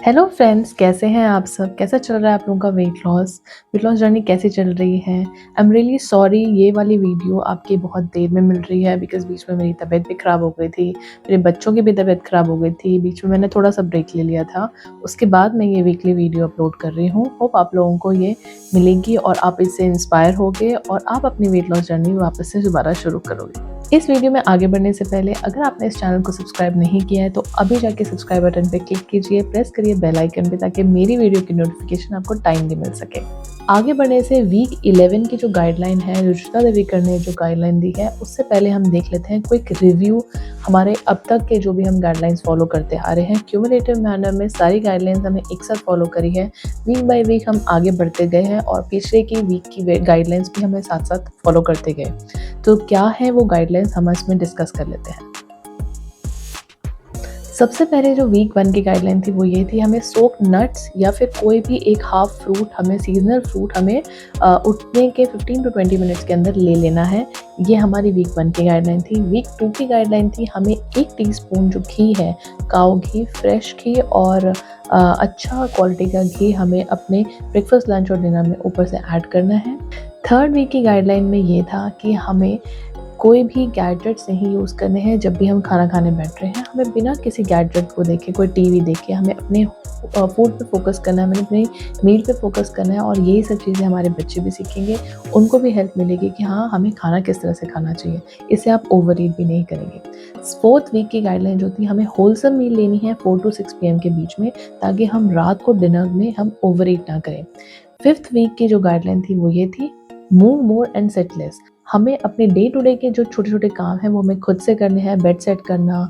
Hello friends, कैसे हैं आप सब? कैसा चल रहा है आप लोगों का वेट लॉस जर्नी कैसी चल रही है? आई एम रियली सॉरी, ये वाली वीडियो आपकी बहुत देर में मिल रही है बिकॉज़ बीच में मेरी तबीयत भी ख़राब हो गई थी। मेरे बच्चों की भी तबीयत ख़राब हो गई थी। बीच में मैंने थोड़ा-सा ब्रेक ले लिया था। उसके बाद मैं ये वीकली वीडियो अपलोड कर रही हूँ। होप आप लोगों को ये मिलेगी और आप इससे इंस्पायर होगे और आप अपनी वेट लॉस जर्नी वापस से दोबारा शुरू करोगे। इस वीडियो में आगे बढ़ने से पहले अगर आपने इस चैनल को सब्सक्राइब नहीं किया है तो अभी जाके सब्सक्राइब बटन पे क्लिक कीजिए, प्रेस करिए बेल आइकन पे ताकि मेरी वीडियो की नोटिफिकेशन आपको टाइमली मिल सके। आगे बढ़ने से वीक 11 की जो गाइडलाइन है, रुचिता देवीकर ने जो गाइडलाइन दी है, उससे पहले हम देख लेते हैं क्विक रिव्यू हमारे अब तक के जो भी हम गाइडलाइंस फॉलो करते आ रहे हैं। क्यूमुलेटिव मैनर में सारी गाइडलाइंस हमने एक साथ फॉलो करी है। वीक बाय वीक हम आगे बढ़ते गए हैं और पिछले की वीक की गाइडलाइंस भी हमें साथ-साथ फॉलो करते गए। तो क्या है वो गाइडलाइंस हम इसमें डिस्कस कर लेते हैं। सबसे पहले जो वीक 1 की गाइडलाइन थी वो ये थी, हमें सोक नट्स या फिर कोई भी एक हाफ फ्रूट, हमें सीजनल फ्रूट हमें उठने के 15 टू 20 मिनट्स के अंदर ले लेना है। ये हमारी वीक 1 की गाइडलाइन थी। वीक 2 की गाइडलाइन थी, हमें 1 टीस्पून जो घी है, काऊ घी, फ्रेश घी और अच्छा क्वालिटी का घी हमें अपने ब्रेकफास्ट, लंच और डिनर में ऊपर से ऐड करना है। थर्ड वीक की गाइडलाइन में ये था कि हमें कोई भी गैजेट्स नहीं यूज़ करने हैं जब भी हम खाना खाने बैठ रहे हैं। हमें बिना किसी गैजेट को देखे, कोई टीवी देखे, हमें अपने फूड पे फ़ोकस करना है, हमें अपनी मील पे फ़ोकस करना है और यही सब चीज़ें हमारे बच्चे भी सीखेंगे। उनको भी हेल्प मिलेगी कि हाँ, हमें खाना किस तरह से खाना चाहिए। इससे आप ओवर ईट भी नहीं करेंगे। फोर्थ वीक की गाइडलाइन जो थी, हमें होलसम मील लेनी है 4 टू 6 पीएम के बीच में, ताकि हम रात को डिनर में हम ओवर ईट ना करें। फिफ्थ वीक की जो गाइडलाइन थी वो ये थी, move more and set less. हमें अपने डे टू डे के जो छोटे-छोटे काम हैं वो हमें खुद से करने हैं। बेड सेट करना,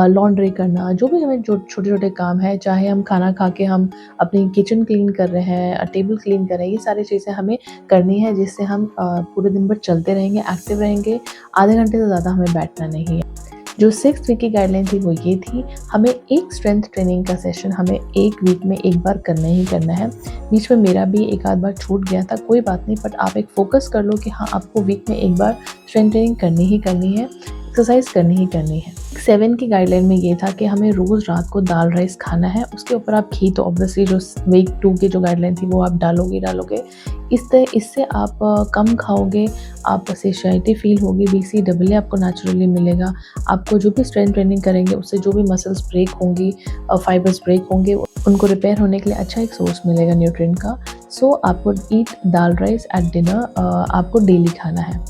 लॉन्ड्री करना, जो भी हमें जो छोटे-छोटे काम हैं, चाहे हम खाना खा के हम अपनी किचन क्लीन कर रहे हैं, टेबल क्लीन कर रहे हैं, ये सारी चीज़ें हमें करनी है जिससे हम पूरे दिन भर चलते रहेंगे, एक्टिव रहेंगे। आधे घंटे से ज़्यादा हमें बैठना नहीं है। जो 6th वीक की गाइडलाइन थी वो ये थी, हमें एक स्ट्रेंथ ट्रेनिंग का सेशन हमें 1 वीक में 1 बार करना ही करना है। बीच में मेरा भी एक आध बार छूट गया था, कोई बात नहीं, बट आप एक फ़ोकस कर लो कि हाँ, आपको वीक में 1 बार स्ट्रेंथ ट्रेनिंग करनी ही करनी है, एक्सरसाइज करनी ही करनी है। 7 की गाइडलाइन में ये था कि हमें रोज़ रात को दाल राइस खाना है, उसके ऊपर आप घी तो ऑब्वियसली जो वीक 2 की जो गाइडलाइन थी वो आप डालोगे ही डालोगे। इससे आप कम खाओगे, आप सेशिएटी फ़ील होगी, BCAA आपको नेचुरली मिलेगा। आपको जो भी स्ट्रेंथ ट्रेनिंग करेंगे उससे जो भी मसल्स ब्रेक होंगी, फाइबर्स ब्रेक होंगे, उनको रिपेयर होने के लिए अच्छा एक सोर्स मिलेगा न्यूट्रिएंट का। सो आपको ईट दाल राइस एट डिनर, आपको डेली खाना है।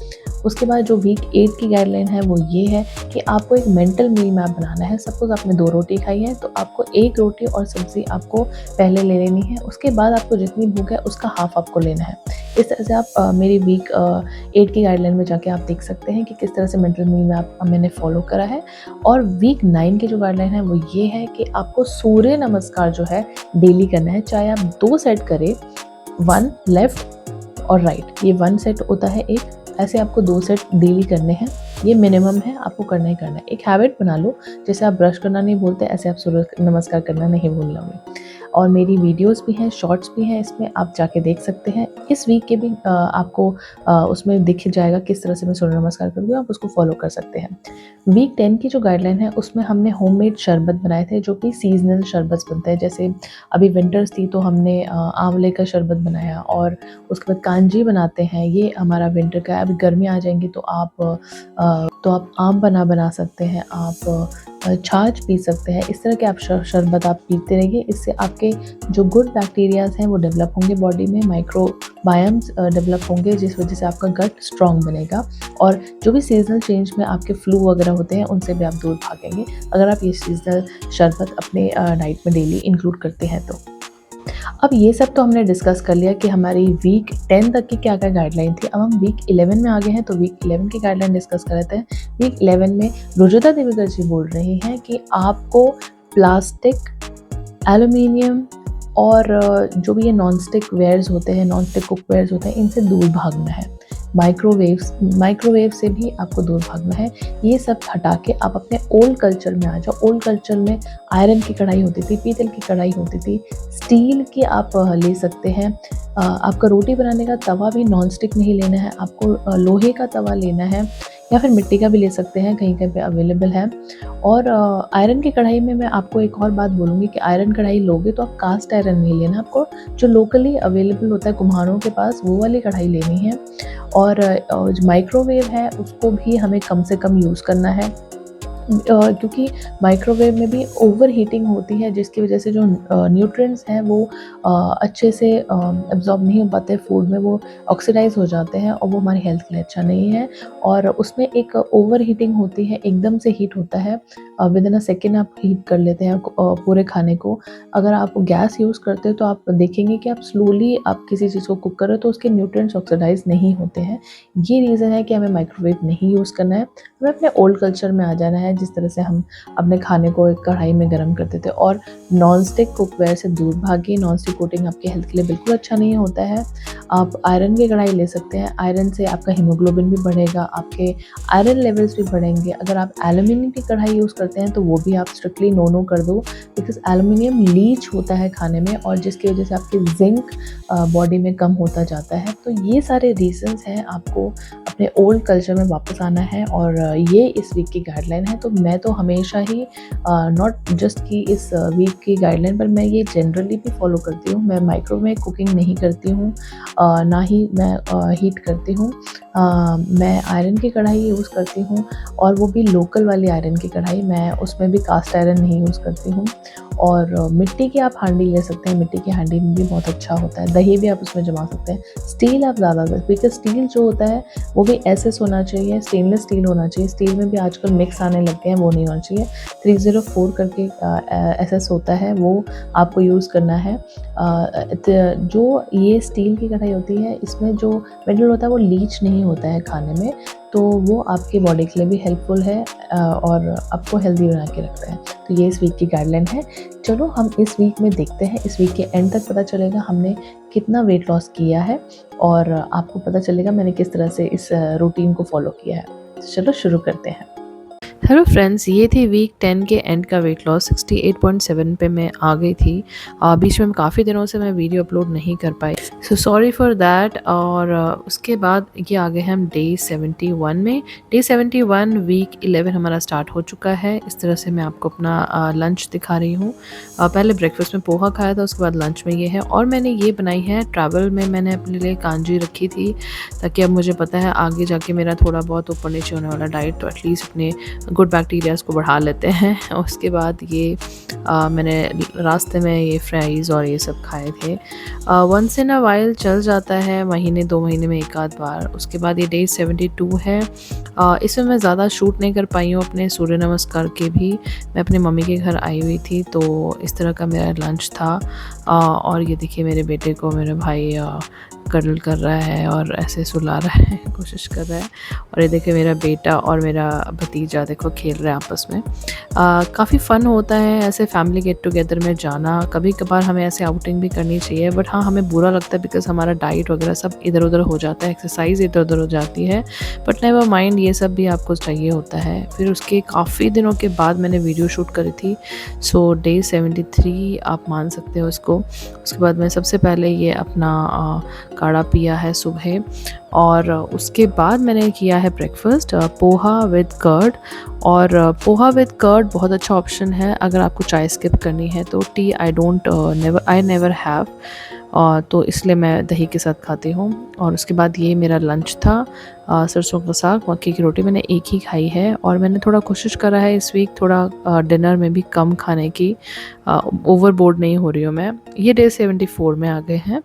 उसके बाद जो वीक 8 की गाइडलाइन है वो ये है कि आपको एक मेंटल मील मैप बनाना है। सपोज़ आपने 2 रोटी खाई है तो आपको 1 रोटी और सब्ज़ी आपको पहले ले लेनी है, उसके बाद आपको जितनी भूख है उसका हाफ़ आपको लेना है। इस तरह से आप मेरी वीक 8 की गाइडलाइन में जाके आप देख सकते हैं कि किस तरह से मेंटल मील मैप मैंने फ़ॉलो करा है। और वीक 9 की जो गाइडलाइन है वो ये है कि आपको सूर्य नमस्कार जो है डेली करना है, चाहे आप 2 सेट करें, 1 लेफ्ट और राइट, ये 1 सेट होता है एक, ऐसे आपको 2 सेट डेली करने हैं। ये मिनिमम है, आपको करना ही करना है। एक हैबिट बना लो, जैसे आप ब्रश करना नहीं भूलते, ऐसे आप सूर्य नमस्कार करना नहीं भूलना होगा। और मेरी वीडियोस भी हैं, शॉर्ट्स भी हैं, इसमें आप जाके देख सकते हैं। इस वीक के भी आपको उसमें दिख जाएगा किस तरह से मैं सूर्य नमस्कार करती हूँ, आप उसको फॉलो कर सकते हैं। वीक 10 की जो गाइडलाइन है उसमें हमने होममेड शरबत बनाए थे, जो कि सीज़नल शरबत बनते हैं। जैसे अभी विंटर्स थी तो हमने आंवले का शरबत बनाया और उसके बाद कांजी बनाते हैं, ये हमारा विंटर का है। अभी गर्मी आ जाएंगी तो आप आम बना सकते हैं, आप छाछ पी सकते हैं। इस तरह के आप शरबत आप पीते रहिए, इससे आपके जो गुड बैक्टीरियाज़ हैं वो डेवलप होंगे बॉडी में, माइक्रोबायम्स डेवलप होंगे, जिस वजह से आपका गट स्ट्रॉन्ग बनेगा और जो भी सीज़नल चेंज में आपके फ्लू वगैरह होते हैं उनसे भी आप दूर भागेंगे, अगर आप ये सीज़नल शरबत अपने डाइट में डेली इंक्लूड करते हैं तो। अब ये सब तो हमने डिस्कस कर लिया कि हमारी वीक 10 तक की क्या-क्या गाइडलाइन थी। अब हम वीक 11 में आ गए हैं तो वीक 11 की गाइडलाइन डिस्कस कर लेते हैं। वीक 11 में रुजुता देविगर जी बोल रही हैं कि आपको प्लास्टिक, एल्यूमीनियम और जो भी ये नॉन-स्टिक वेयर्स होते हैं, नॉन-स्टिक कुकवेयर्स होते हैं, इनसे दूर भागना है। माइक्रोवेव से भी आपको दूर भागना है। ये सब हटा के आप अपने ओल्ड कल्चर में आ जाओ। ओल्ड कल्चर में आयरन की कढ़ाई होती थी, पीतल की कढ़ाई होती थी, स्टील की आप ले सकते हैं। आपका रोटी बनाने का तवा भी नॉन स्टिक नहीं लेना है, आपको लोहे का तवा लेना है या फिर मिट्टी का भी ले सकते हैं, कहीं-कहीं पे अवेलेबल है। और आयरन की कढ़ाई में मैं आपको एक और बात बोलूँगी कि आयरन कढ़ाई लोगे तो आप कास्ट आयरन नहीं लेना, आपको जो लोकली अवेलेबल होता है कुम्हारों के पास वो वाली कढ़ाई लेनी है। और जो माइक्रोवेव है उसको भी हमें कम से कम यूज़ करना है। क्योंकि माइक्रोवेव में भी ओवर हीटिंग होती है, जिसकी वजह से जो न्यूट्रिएंट्स हैं वो अच्छे से एब्ज़ॉर्ब नहीं हो पाते फूड में, वो ऑक्सीडाइज़ हो जाते हैं और वो हमारी हेल्थ के लिए अच्छा नहीं है। और उसमें एक ओवर हीटिंग होती है, एकदम से हीट होता है, विदिन अ सेकंड आप हीट कर लेते हैं पूरे खाने को। अगर आप गैस यूज़ करते हो तो आप देखेंगे कि आप स्लोली आप किसी चीज़ को कुक कर रहे हो तो उसके न्यूट्रिएंट्स ऑक्सीडाइज़ नहीं होते हैं। ये रीज़न है कि हमें माइक्रोवेव नहीं यूज़ करना है, हमें अपने ओल्ड कल्चर में आ जाना है, जिस तरह से हम अपने खाने को एक कढ़ाई में गर्म करते थे। और नॉन स्टिक कुकवेयर से दूर भागिए, नॉन स्टिक कोटिंग आपकी हेल्थ के लिए बिल्कुल अच्छा नहीं होता है। आप आयरन की कढ़ाई ले सकते हैं, आयरन से आपका हीमोग्लोबिन भी बढ़ेगा, आपके आयरन लेवल्स भी बढ़ेंगे। अगर आप एल्युमिनियम की कढ़ाई यूज़ करते हैं तो वो भी आप स्ट्रिक्टली नो कर दो, बिकॉज़ एल्युमिनियम लीच होता है खाने में और जिसकी वजह से आपकी ज़िंक बॉडी में कम होता जाता है। तो ये सारे रीज़न्स हैं, आपको अपने ओल्ड कल्चर में वापस आना है और ये इस वीक की गाइडलाइन है। तो मैं तो हमेशा ही नॉट जस्ट कि इस वीक की गाइडलाइन पर, मैं ये जनरली भी फॉलो करती हूँ। मैं माइक्रोवेव में कुकिंग नहीं करती हूँ, ना ही मैं हीट करती हूँ। मैं आयरन की कढ़ाई यूज़ करती हूँ और वो भी लोकल वाली आयरन की कढ़ाई, मैं उसमें भी कास्ट आयरन नहीं यूज़ करती हूँ। और मिट्टी की आप हांडी ले सकते हैं, मिट्टी की हांडी में भी बहुत अच्छा होता है, दही भी आप उसमें जमा सकते हैं। स्टील आप ज़्यादा, बिकॉज़ स्टील जो होता है वो भी एसएस होना चाहिए, स्टेनलेस स्टील होना चाहिए। स्टील में भी आजकल मिक्स आने लग गए हैं, वो नहीं होना चाहिए। 304 करके एसएस होता है, वो आपको यूज़ करना है। जो ये स्टील की कढ़ाई होती है, इसमें जो मेटल होता है वो लीच नहीं होता है खाने में, तो वो आपकी बॉडी के लिए भी हेल्पफुल है और आपको हेल्दी बना के रखता है। तो ये इस वीक की गाइडलाइन है। चलो हम इस वीक में देखते हैं, इस वीक के एंड तक पता चलेगा हमने कितना वेट लॉस किया है और आपको पता चलेगा मैंने किस तरह से इस रूटीन को फॉलो किया है। तो चलो शुरू करते हैं। हेलो फ्रेंड्स, ये थी वीक 10 के एंड का वेट लॉस। 68.7 पे मैं आ गई थी। बीच में काफ़ी दिनों से मैं वीडियो अपलोड नहीं कर पाई, सो सॉरी फॉर दैट। और उसके बाद ये आ गए हम डे 71 में। डे 71 वीक 11 हमारा स्टार्ट हो चुका है। इस तरह से मैं आपको अपना लंच दिखा रही हूँ। पहले ब्रेकफास्ट में पोहा खाया था, उसके बाद लंच में ये है। और मैंने ये बनाई है, ट्रैवल में मैंने अपने लिए कांजी रखी थी, ताकि अब मुझे पता है आगे जाके मेरा थोड़ा बहुत ऊपर नीचे होने वाला डाइट, तो एटलीस्ट अपने गुड बैक्टीरियाज़ को बढ़ा लेते हैं। उसके बाद ये मैंने रास्ते में ये फ्राइज़ और ये सब खाए थे। वंस इन अ वाइल चल जाता है, महीने 2 महीने में एक आध बार। उसके बाद ये डे 72 है। इसमें मैं ज़्यादा शूट नहीं कर पाई हूँ अपने सूर्य नमस्कार के भी। मैं अपनी मम्मी के घर आई हुई थी, तो इस तरह का मेरा लंच था। और ये देखिए मेरे बेटे को मेरे भाई कर्ल कर रहा है और ऐसे सुला रहा है, कोशिश कर रहा है। और ये देखिए मेरा बेटा और मेरा भतीजा देखो खेल रहे हैं आपस में। काफ़ी फ़न होता है ऐसे फैमिली गेट टुगेदर में जाना। कभी कभार हमें ऐसे आउटिंग भी करनी चाहिए, बट हाँ हमें बुरा लगता है बिकॉज़ हमारा डाइट वगैरह सब इधर उधर हो जाता है, एक्सरसाइज इधर उधर हो जाती है। बट नेवर माइंड, ये सब भी आपको चाहिए होता है। फिर उसके काफ़ी दिनों के बाद मैंने वीडियो शूट करी थी, सो डे 73 आप मान सकते हो उसको। उसके बाद मैं सबसे पहले ये अपना काढ़ा पिया है सुबह, और उसके बाद मैंने किया है ब्रेकफास्ट, पोहा विद कर्ड। और पोहा विद कर्ड बहुत अच्छा ऑप्शन है अगर आपको चाय स्किप करनी है तो। टी आई नेवर हैव, तो इसलिए मैं दही के साथ खाती हूँ। और उसके बाद ये मेरा लंच था, सरसों का साग, मक्की की रोटी मैंने एक ही खाई है। और मैंने थोड़ा कोशिश करा है इस वीक थोड़ा डिनर में भी कम खाने की, ओवरबोर्ड नहीं हो रही हूँ मैं। ये डे 74 में आ गए हैं।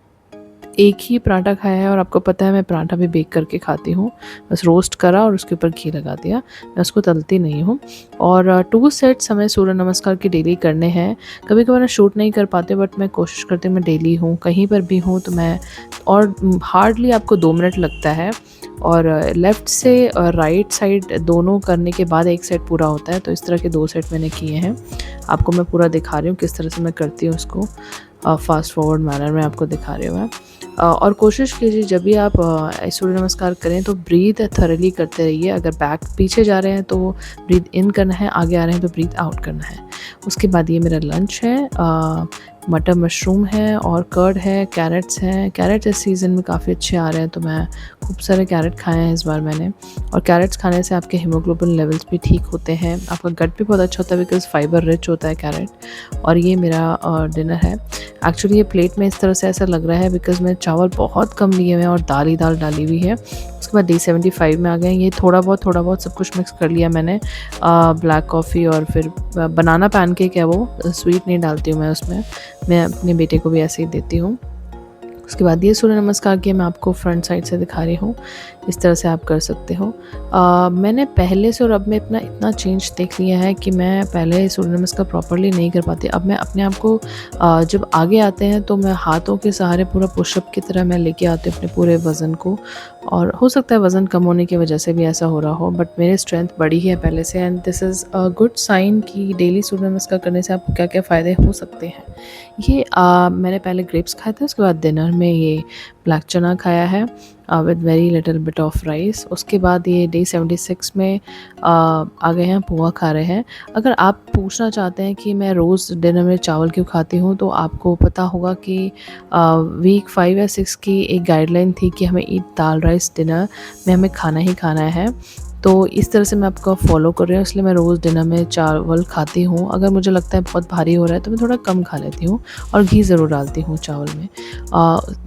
एक ही पराठा खाया है, और आपको पता है मैं पराठा भी बेक करके खाती हूँ, बस रोस्ट करा और उसके ऊपर घी लगा दिया, मैं उसको तलती नहीं हूँ। और 2 सेट्स हमें सूर्य नमस्कार के डेली करने हैं। कभी कभार मैं शूट नहीं कर पाते, बट मैं कोशिश करती हूँ मैं डेली हूँ, कहीं पर भी हूँ तो मैं। और हार्डली आपको 2 मिनट लगता है, और लेफ़्ट से राइट साइड दोनों करने के बाद एक सेट पूरा होता है। तो इस तरह के 2 सेट मैंने किए हैं, आपको मैं पूरा दिखा रही हूँ किस तरह से मैं करती हूँ उसको। फास्ट फॉरवर्ड मैनर में आपको दिखा रही हूँ मैं। और कोशिश कीजिए जब भी आप सूर्य नमस्कार करें तो ब्रीथ थॉरली करते रहिए। अगर बैक पीछे जा रहे हैं तो ब्रीथ इन करना है, आगे आ रहे हैं तो ब्रीथ आउट करना है। उसके बाद ये मेरा लंच है, मटर मशरूम है और कर्ड है, कैरेट्स हैं। कैरेट्स इस सीज़न में काफ़ी अच्छे आ रहे हैं, तो मैं खूब सारे कैरेट खाए हैं इस बार मैंने। और कैरेट्स खाने से आपके हीमोग्लोबिन लेवल्स भी ठीक होते हैं, आपका गट भी बहुत अच्छा होता है बिकॉज़ फाइबर रिच होता है कैरेट। और ये मेरा डिनर है। एक्चुअली ये प्लेट में इस तरह से ऐसा लग रहा है बिकॉज़ मैं चावल बहुत कम लिए हुए हैं और दाल ही दाल डाली हुई है। उसके बाद डे 75 में आ गए। ये थोड़ा बहुत सब कुछ मिक्स कर लिया मैंने। ब्लैक कॉफ़ी और फिर बनाना पैनकेक है वो, स्वीट नहीं डालती हूँ मैं उसमें। मैं अपने बेटे को भी ऐसे ही देती हूँ। उसके बाद ये सूर्य नमस्कार की मैं आपको फ्रंट साइड से दिखा रही हूँ। इस तरह से आप कर सकते हो। मैंने पहले से और अब में अपना इतना चेंज देख लिया है कि मैं पहले सूर्य नमस्कार प्रॉपर्ली नहीं कर पाती। अब मैं अपने आप को जब आगे आते हैं तो मैं हाथों के सहारे पूरा पुशअप की तरह मैं लेके आती हूँ अपने पूरे वज़न को। और हो सकता है वज़न कम होने की वजह से भी ऐसा हो रहा हो, बट मेरी स्ट्रेंथ बढ़ी है पहले से। And this is a good sign कि डेली सूर्य नमस्कार करने से आपको क्या-क्या फ़ायदे हो सकते हैं। ये मैंने पहले ग्रेप्स खाए थे, उसके बाद डिनर में ये ब्लैक चना खाया है with very little bit of rice. उसके बाद ये डे 76 में आ गए हैं, पोहा खा रहे हैं। अगर आप पूछना चाहते हैं कि मैं रोज़ डिनर में चावल क्यों खाती हूँ, तो आपको पता होगा कि वीक 5 या 6 की एक गाइडलाइन थी कि हमें ईट दाल राइस डिनर में हमें खाना ही खाना है। तो इस तरह से मैं आपको फॉलो कर रही हूँ, इसलिए मैं रोज़ डिनर में चावल खाती हूँ। अगर मुझे लगता है बहुत भारी हो रहा है तो मैं थोड़ा कम खा लेती हूँ और घी ज़रूर डालती हूँ चावल में।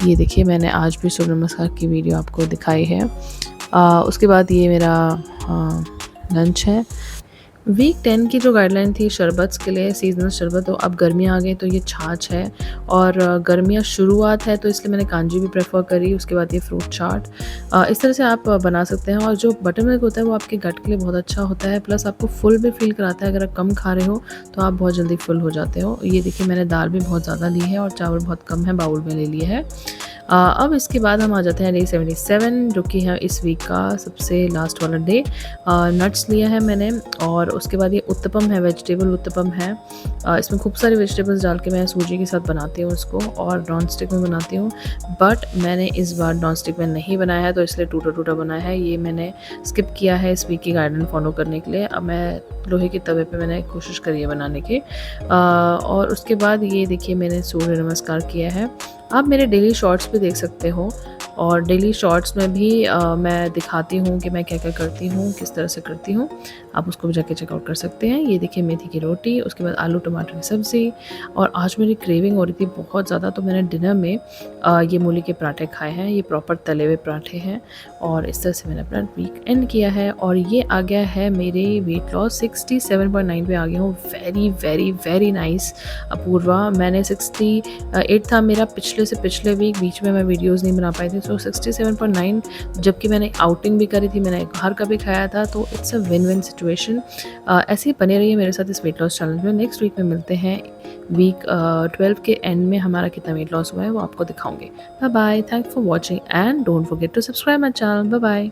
ये देखिए मैंने आज भी सूर्य नमस्कार की वीडियो आपको दिखाई है। उसके बाद ये मेरा लंच है। वीक 10 की जो गाइडलाइन थी शरबत्स के लिए, सीज़नल शरबत, तो अब गर्मियाँ आ गई तो ये छाछ है। और गर्मियाँ शुरुआत है तो इसलिए मैंने कांजी भी प्रेफर करी। उसके बाद ये फ्रूट चाट। इस तरह से आप बना सकते हैं। और जो बटर मिल्क होता है वो आपके गट के लिए बहुत अच्छा होता है, प्लस आपको फुल भी फील कराता है। अगर आप कम खा रहे हो तो आप बहुत जल्दी फुल हो जाते हो। ये देखिए मैंने दाल भी बहुत ज़्यादा ली है और चावल बहुत कम है, बाउल में ले लिया है। अब इसके बाद हम आ जाते हैं डे 77, जो कि है इस वीक का सबसे लास्ट वाला डे। नट्स लिया है मैंने। और उसके बाद ये उत्तपम है, वेजिटेबल उत्तपम है। इसमें खूब सारी वेजिटेबल्स डाल के मैं सूजी के साथ बनाती हूँ इसको, और नॉन स्टिक में बनाती हूँ। बट मैंने इस बार नॉन स्टिक में नहीं बनाया है तो इसलिए टूटा टूटा बनाया है। ये मैंने स्किप किया है इस वीक की गाइडलाइन फॉलो करने के लिए। अब मैं लोहे के तवे पे मैंने कोशिश करी है बनाने की। और उसके बाद ये देखिए मैंने सूर्य नमस्कार किया है। आप मेरे डेली शॉर्ट्स भी देख सकते हो, और डेली शॉर्ट्स में भी मैं दिखाती हूँ कि मैं क्या क्या करती हूँ, किस तरह से करती हूँ। आप उसको भी जाके चेकआउट कर सकते हैं। ये देखिए मेथी की रोटी, उसके बाद आलू टमाटर की सब्ज़ी। और आज मेरी क्रेविंग हो रही थी बहुत ज़्यादा, तो मैंने डिनर में ये मूली के पराठे खाए हैं। ये प्रॉपर तले हुए पराठे हैं। और इस तरह से मैंने अपना वीक एंड किया है। और ये आ गया है मेरे वेट लॉस 67.9 पे आ गया हूँ। Very very very nice Apoorva. मैंने 68 था मेरा पिछले वीक, बीच में मैं वीडियोज़ नहीं बना पाई थी। सो 67.9, जबकि मैंने आउटिंग भी करी थी, मैंने बाहर का भी खाया था, तो it's a win win situation. ऐसे ही बने रहिए मेरे साथ इस वेट लॉस चैलेंज में। नेक्स्ट वीक में मिलते हैं। वीक 12 के एंड में हमारा कितना वेट लॉस हुआ है वो आपको दिखाऊंगी। Bye bye, thanks for watching and don't forget to subscribe my channel. Bye bye.